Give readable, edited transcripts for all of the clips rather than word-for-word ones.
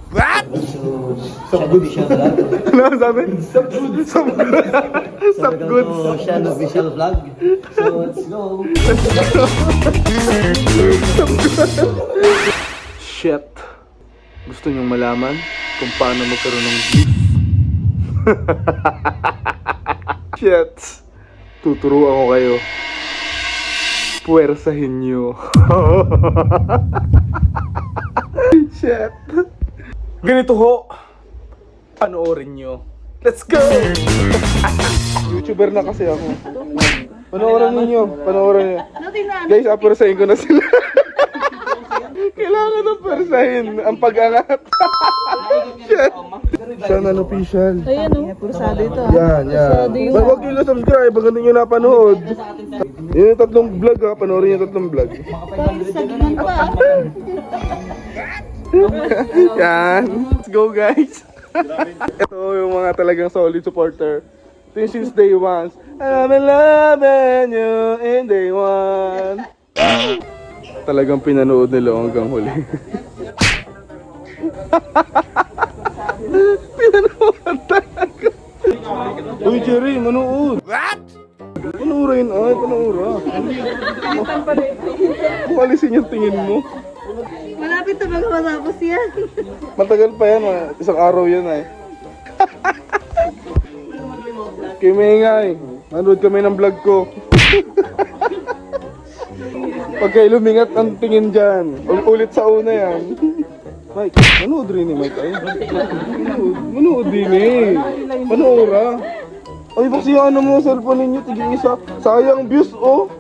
What? Sabgood siya vlog. Ano sabi? Sabgood. Sabgood. Siya official vlog. So let's go. Shit. Gusto niyong malaman kung paano magkaroon ng beef? Shit. Tuturuan ko kayo. Puwersahin niyo. Shit. Ganito ho. Panoorin niyo. Let's go! YouTuber na kasi ako. Panoorin niyo. Panoorin niyo. Guys, apersahin ko na sila. Kailangan ng persahin ang pag-angat. Shit. Channel official. Ayan o, pursado ito. Yan. Huwag nyo na subscribe hanggang hindi nyo napanood. Yun yung tatlong vlog ha. Panoorin yung tatlong vlog. Sagiman pa. Yan. Let's go guys. Ito yung mga talagang solid supporter. Ito yung since day one. I've been loving you in day one. Talagang pinanood nila hanggang huli. Pinanood talaga. Uy Jerry, manood. What? Panoorin ay, panoora. Kung alisin yung tingin mo. Malapit na bago matapos yan. Matagal pa yan, isang araw yan ay. Kimingay, manood kami ng vlog ko. Pag kayo lumingat ang tingin dyan, ulit sa una yan. Mike, manood rin ni Mike ay. Manood din eh. Manoora. Ay, bakit yung ano mo, cellphone ninyo, tigil isa. Sayang views oh.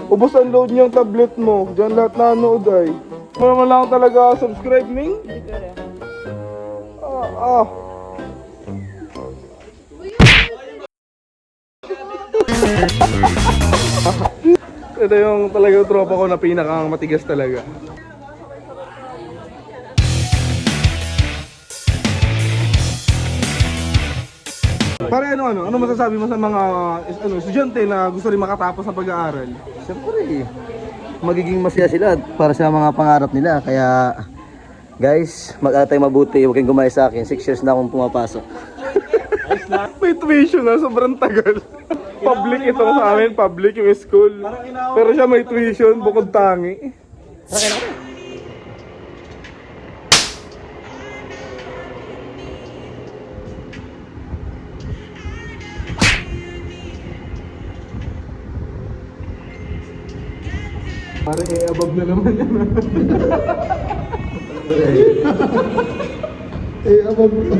Ubos ang load niyang tablet mo. Diyan lahat nanood ay. Wala lang talaga subscribe ning. Ito yung talagang tropa ko na pinakang matigas talaga. Pare ano masasabi mo sa mga estudyante na gusto rin makatapos sa pag-aaral? Siyempre, magiging masaya sila para sa mga pangarap nila. Kaya, guys, mag-atay mabuti. Huwag kayong gumaya sa akin. 6 years na akong pumapasok. May tuition na, sobrang tagal. Public ito sa amin, public yung school. Pero siya may tuition, bukod tangi. Parang above na naman yan. Above na.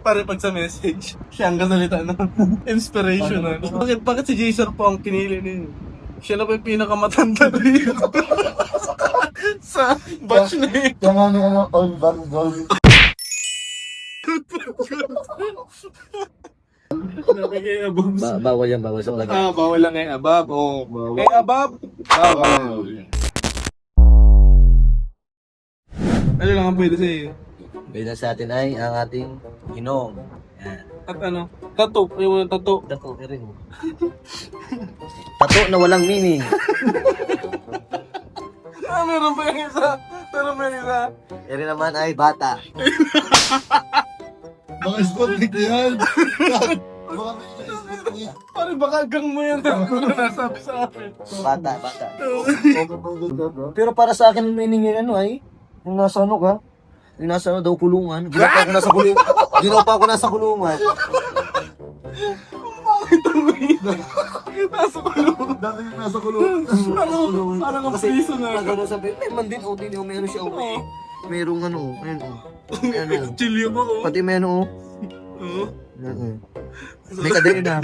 Pare pag sa message, siya ang kasalita na inspirational. Bakit si Jason po ang pinili niyo? Siya na po yung pinakamatanda dito. Sa batch na yun. Tama na ano, all back goal. Bawal yan, bawal sa vlog. Bawal lang eh, above. Oh. Eh, above. Bawal. Ano lang ang pwede sa'yo? Pwede sa atin ay ang ating Ginong. Yan. At ano? Tattoo. Ayaw mo ng tattoo. Tato, rin. Tato na walang meaning. Meron pa yung isa. Meron pa yung isa. Eri naman ay bata. Baka spotlight na yan. Pare baka gang mo yan. Tattoo na nasabi sa akin. Bata. Pero para sa akin ang meaning yun ano ay, yung nasa ano ka, yung nasa ano daw kulungan. Ginawa pa ako nasa kulungan. Bakit ang mahirap? Nasa kulungan. Dati yung nasa kulungan. Parang ang piso na. Gano'n sabi, man din, meron siya, okay. Merong ano, ayun, ano. Chilyo mo, oh. Pati may ano, Oo. may kadena.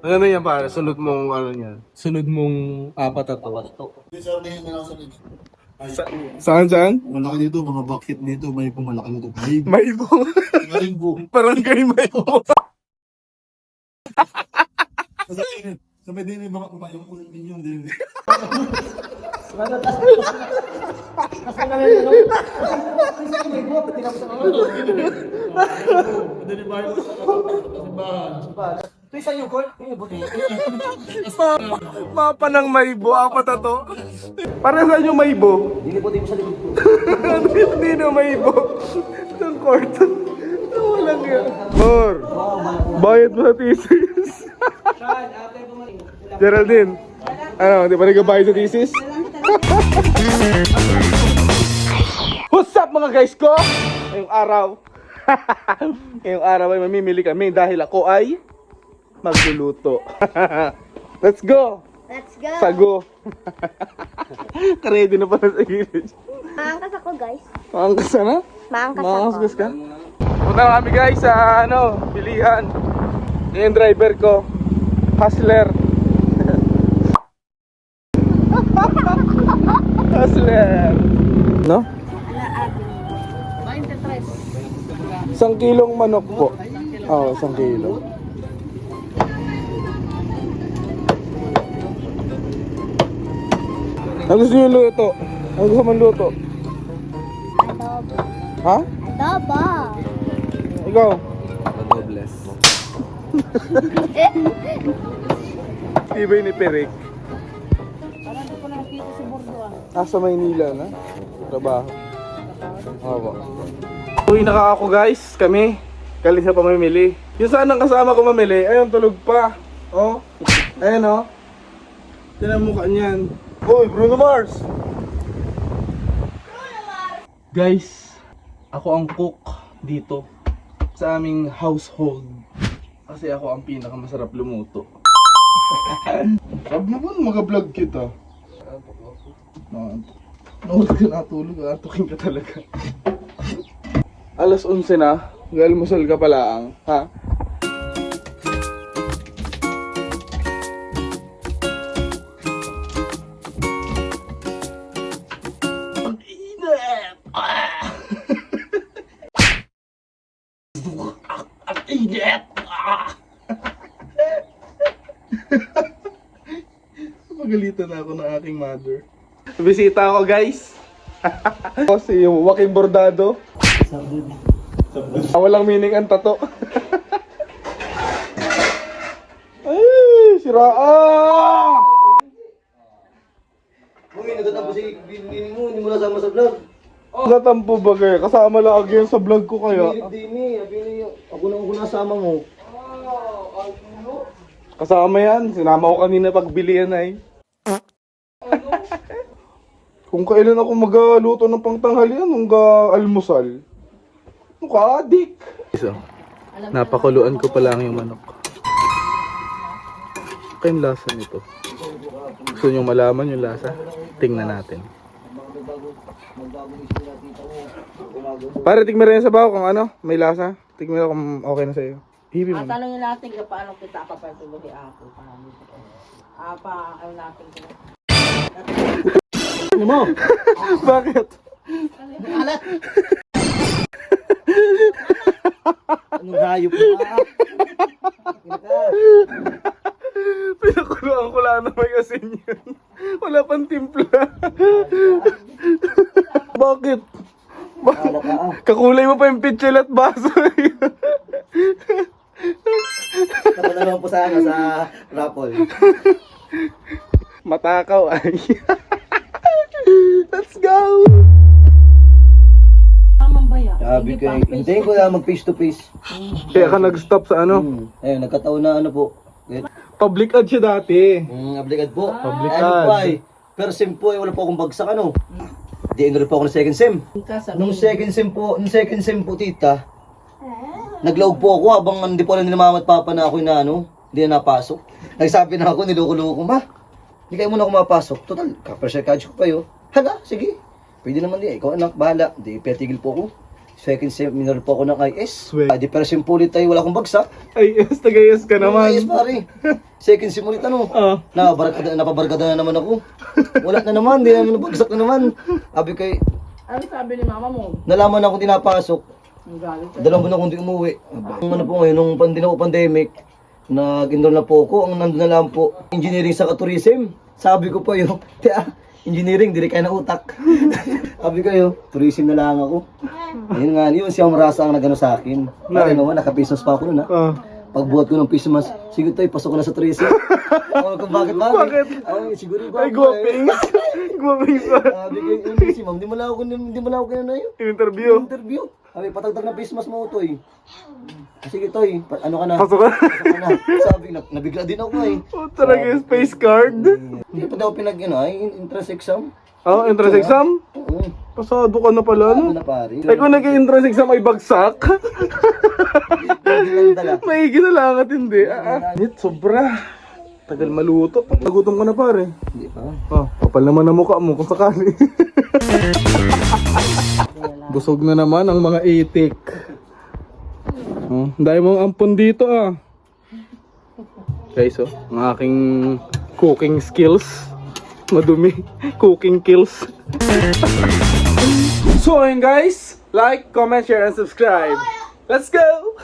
Ano yan pare? Sunod mong ano yan? Sunod mong apat at Sabihin na lang sa nito. Saan? Malaki dito, mga bucket dito, may pumalaki dito. May ibo. Rainbow. Parang kayo may ibo. Sabi din yung mga kumayong ulit ninyo. Ito isa yung court. Buti. Mapa ng Maybo, apat na to. Para saan yung Maybo? Diniputi mo sa likod ko. Hindi na Maybo. Itong court. Walang yan. Mor, bayad mo sa thesis. Geraldine, ano, di ba nagbabayad sa thesis? What's up mga guys ko? Ngayong araw ay mamimili kami dahil ako ay magluluto. Let's go! Let's go! Sago! Ready na pala sa gilid. Maangkas ako, guys. Maangkas ka na? Maangkas ako. Maangkas ka? Punta na kami guys sa bilihan. Yung driver ko, Hustler. Hustler. No? 1 kilong manok po. Oo, 1 kilo. Ano gusto niyo luto? Ano gusto mong luto? Adobo. Ha? Adobo. Ikaw? Adobles. Ibay ni Perik. Sa Maynila na? Trabaho. Opo. Uwi na ako guys, kami. Kalis na pamimili. Yung sanang kasama ko mamili, ayun tulog pa. Oh, ayun oh. Tinan mo mukha niyan. Hoy, Bruno Mars! Guys, ako ang cook dito sa aming household. Kasi ako ang pinakamasarap lumuto. Sabi mo ba mag-vlog kita? Naulog ka natulog, antukin ka talaga. Alas 11 na, galmusal ka pala ang, ha? Ang init! Ang init! Pagalitan na ako ng aking mother. Bisita ako guys. Si Joaquin Bordado. Walang meaning ang tato. Ay, siraan! Bumi, nagatampo si Binin mo, hindi mo nasama sa vlog. Natampo ba kayo? Kasama lagi yan sa vlog ko kaya. Dini, ako na nasama mo. Kasama yan. Sinama ko kanina pagbilian ay. Kung kailan ako magluto ng pangtanghalian, nung almusal. Mukha adik. So, napakuluan ko pa lang yung manok. Kaya yung lasa nito. Gusto nyo malaman yung lasa? Tingnan natin. Para tignan rin sa baho kung ano, may lasa. Tignan kung okay na sa'yo. Hibi mo. Tanongin natin kung paano kita papatuloy ako. Ano natin ko. Ano mo? Bakit? Alat! Anong hayop mo? Pinakuluan ko lang na may asin yun. Wala pang timpla. Bakit? Kakulay mo pa yung pitchel at baso. Napadalaman po sa raffle. Matakaw ay. Let's go! Sabi ko, hintayin ko lang mag face to face. Kaya ka nag-stop sa ano? Ayun, nagkataon na ano po. Public ad siya dati. Aplikad po. Public Ano ad. po ay, first sem po ay wala po akong bagsak ano. Di enroll po ako ng second sem. Nung second sem po tita, naglaog po ako habang hindi po alam ni mama at papa na ako na ano, hindi na napasok. Nagsabi na ako, niloko-loko ma. Hindi kayo muna ako mapasok. Total, ka-pressure catch ko pa yun. Hala, sige. Pwede naman din. Ikaw anak, bahala. Di, petigil po ako. Second sem, minor po ako ng IS. Sweet. Di, pero sem po ulit tayo, wala akong bagsak. Ay, yes, tagayas ka naman. IS pare. Second sem ulit ano. Napabarkada na naman ako. Wala na naman, di naman bagsak na naman. Sabi kay, Ano sabi ni mama mo? nalaman na akong tinapasok. Ang galit. 2 buwan na akong di umuwi. Ang ano po ngayon, nung pandemic, nag-enroll na po ako. Ang nandun na lang po, engineering sa tourism. Sabi ko pa yun, engineering, dili kaya na utak. Sabi ko yun, tourism na lang ako. Ayun nga, yun siyang marasa ang nagano sa akin. Pare naman, nakapisos pa ako nun ha. Pagbuhat ko ng face mask, sige tayo, pasok ko na sa 13. Ako kung bakit ba? Bakit? Ay, siguro ba? Ay, guwapings. Guwapings pa. Sabi ko, hindi si ma'am, di mo lang ako kinana yun. Interview. Interview. Sabi, patagdag na face mask mo, Toy. Sige, Toy, ano ka na? Pasok ka. Pasok ka na. Sabi, nabigla din ako eh. Oh, talaga yung space card. Hindi pa daw entrance exam. Oh, entrance exam? Oo. Pasado ka na pala, Ano no? na pare? Ay, kung nag-entrance exam ay bagsak. Hindi lang dala. Maigi na lang at hindi. Nit, sobra. Tagal maluto. Nagutom ka na pare. Hindi pa. Oh, kapal naman ang mukha mo kung sakali. Busog na naman ang mga itik. Oh, dahil mong ampon dito ah. Guys, oh, ang aking cooking skills. Madumi. Cooking kills. So ayun guys, like, comment, share, and subscribe. Let's go!